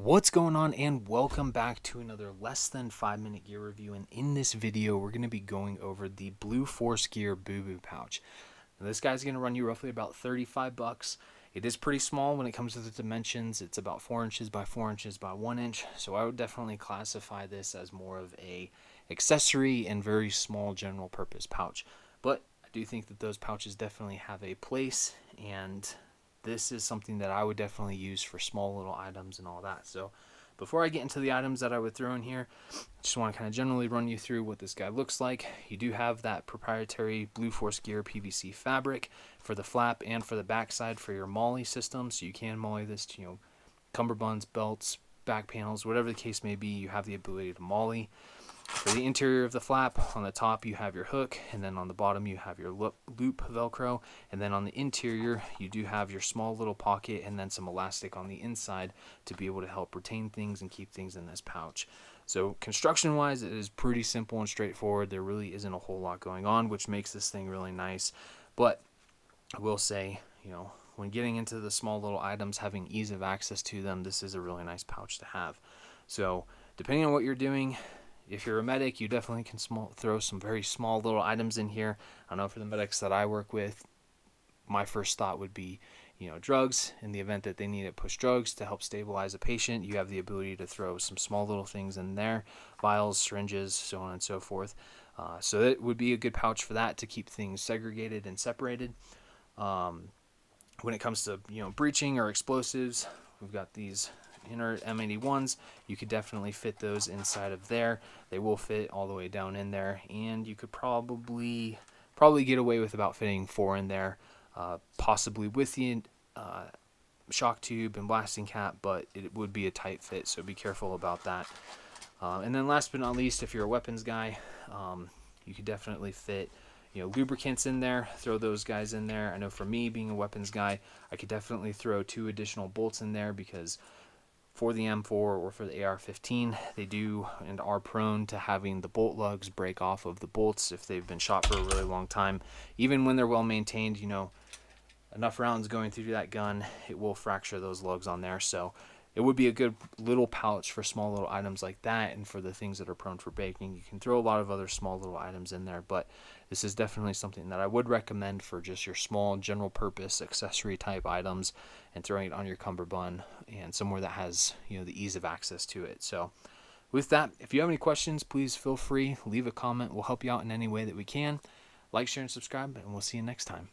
What's going on, and welcome back to another less than 5 minute gear review. And in this video we're going to be going over the Blue Force Gear Boo Boo pouch. Now, this guy's going to run you roughly about 35 bucks. It is pretty small when it comes to the dimensions. It's about 4 inches by 4 inches by 1 inch, so I would definitely classify this as more of a accessory and very small general purpose pouch. But I do think that those pouches definitely have a place, and this is something that I would definitely use for small little items and all that. So before I get into the items that I would throw in here, I just want to kind of generally run you through what this guy looks like. You do have that proprietary Blue Force Gear PVC fabric for the flap and for the backside for your MOLLE system, so you can MOLLE this to, cummerbunds, belts, back panels, whatever the case may be. You have the ability to MOLLE. For the interior of the flap, on the top you have your hook, and then on the bottom you have your loop Velcro, and then on the interior you do have your small little pocket and then some elastic on the inside to be able to help retain things and keep things in this pouch. So construction wise, it is pretty simple and straightforward. There really isn't a whole lot going on, which makes this thing really nice. But I will say, when getting into the small little items, having ease of access to them, this is a really nice pouch to have. So depending on what you're doing, if you're a medic, you definitely can throw some very small little items in here. I know for the medics that I work with, my first thought would be, drugs. In the event that they need to push drugs to help stabilize a patient, you have the ability to throw some small little things in there, vials, syringes, so on and so forth. So it would be a good pouch for that, to keep things segregated and separated. When it comes to breaching or explosives, we've got these inner M81s. You could definitely fit those inside of there. They will fit all the way down in there, and you could probably get away with about fitting 4 in there, possibly with the shock tube and blasting cap, but it would be a tight fit, so be careful about that. And then last but not least, if you're a weapons guy, you could definitely fit lubricants in there. Throw those guys in there. I know for me, being a weapons guy, I could definitely throw 2 additional bolts in there, because for the M4 or for the AR-15, they do and are prone to having the bolt lugs break off of the bolts if they've been shot for a really long time. Even when they're well maintained, enough rounds going through that gun, it will fracture those lugs on there. So it would be a good little pouch for small little items like that, and for the things that are prone for breaking. You can throw a lot of other small little items in there, but this is definitely something that I would recommend for just your small general purpose accessory type items, and throwing it on your cummerbund and somewhere that has the ease of access to it. So with that, if you have any questions, please feel free, leave a comment. We'll help you out in any way that we can. Like, share, and subscribe, and we'll see you next time.